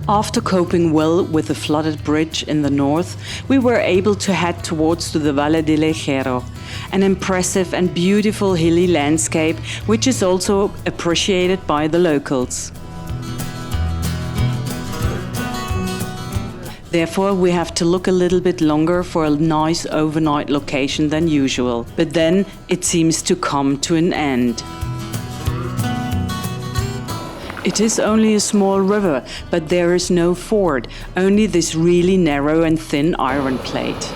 After coping well with the flooded bridge in the north, we were able to head towards the Valle del Ejero, an impressive and beautiful hilly landscape which is also appreciated by the locals. Therefore, we have to look a little bit longer for a nice overnight location than usual, but then it seems to come to an end. It is only a small river, but there is no ford, only this really narrow and thin iron plate.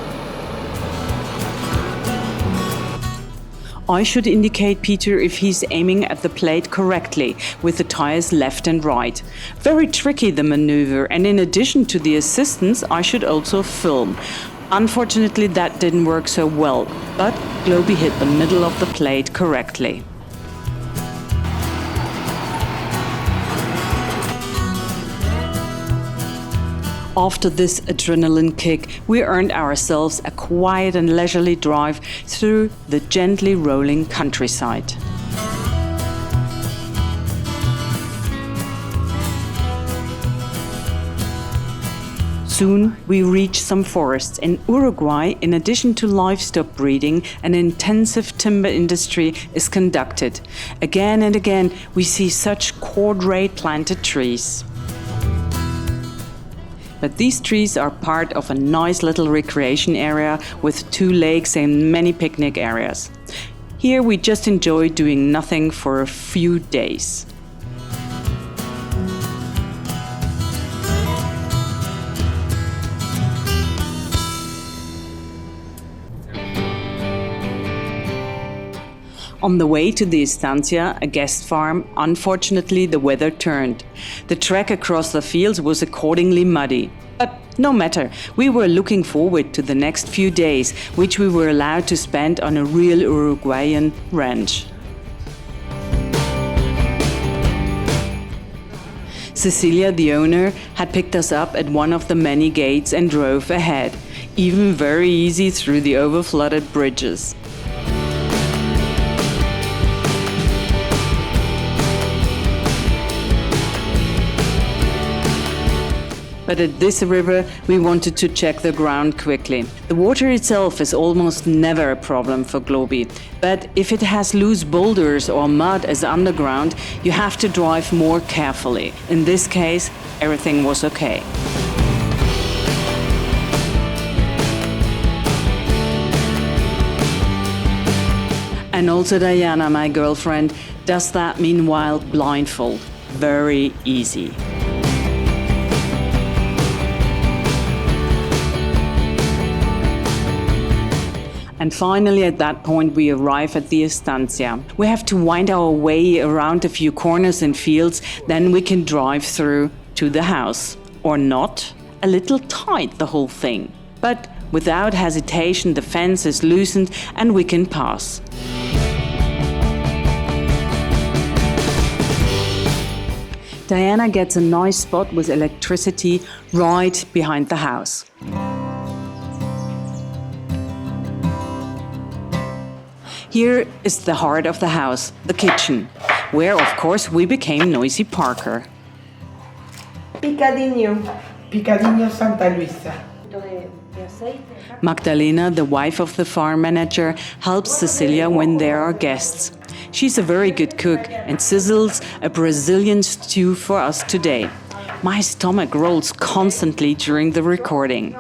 I should indicate Peter if he's aiming at the plate correctly, with the tires left and right. Very tricky, the maneuver, and in addition to the assistance, I should also film. Unfortunately, that didn't work so well, but Globy hit the middle of the plate correctly. After this adrenaline kick, we earned ourselves a quiet and leisurely drive through the gently rolling countryside. Soon we reached some forests. In Uruguay, in addition to livestock breeding, an intensive timber industry is conducted. Again and again, we see such cord-rate planted trees. But these trees are part of a nice little recreation area with 2 lakes and many picnic areas. Here we just enjoy doing nothing for a few days. On the way to the Estancia, a guest farm, unfortunately the weather turned. The trek across the fields was accordingly muddy. But no matter, we were looking forward to the next few days, which we were allowed to spend on a real Uruguayan ranch. Cecilia, the owner, had picked us up at one of the many gates and drove ahead, even very easy through the overflooded bridges. But at this river, we wanted to check the ground quickly. The water itself is almost never a problem for Globy, but if it has loose boulders or mud as underground, you have to drive more carefully. In this case, everything was okay. And also Diana, my girlfriend, does that meanwhile blindfold. Very easy. And finally, at that point, we arrive at the Estancia. We have to wind our way around a few corners and fields, then we can drive through to the house. Or not. A little tight, the whole thing. But without hesitation, the fence is loosened and we can pass. Diana gets a nice spot with electricity right behind the house. Here is the heart of the house, the kitchen, where of course we became noisy Parker. Picadinho Santa Luisa. Magdalena, the wife of the farm manager, helps Cecilia when there are guests. She's a very good cook and sizzles a Brazilian stew for us today. My stomach rolls constantly during the recording.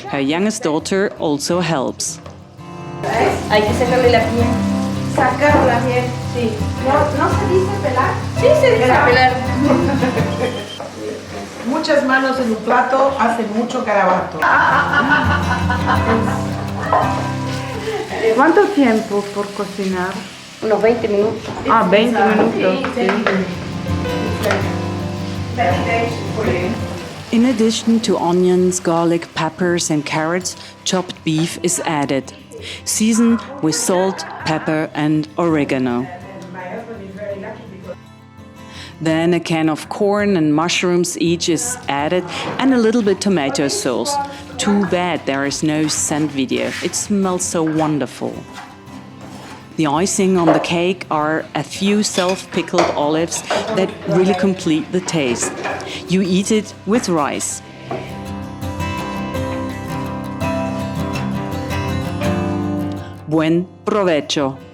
Her youngest daughter also helps. Hay que sacarle la piel. Sacar la piel, sí. ¿No se dice pelar? Sí, se dice pelar. Muchas manos en un plato hacen mucho garabato. ¿Cuánto tiempo por cocinar? Unos 20 minutos. 20 minutos. Sí. In addition to onions, garlic, peppers and carrots, chopped beef is added. Seasoned with salt, pepper and oregano. Then a can of corn and mushrooms each is added and a little bit tomato sauce. Too bad there is no scent video. It smells so wonderful. The icing on the cake are a few self-pickled olives that really complete the taste. You eat it with rice. Buen provecho!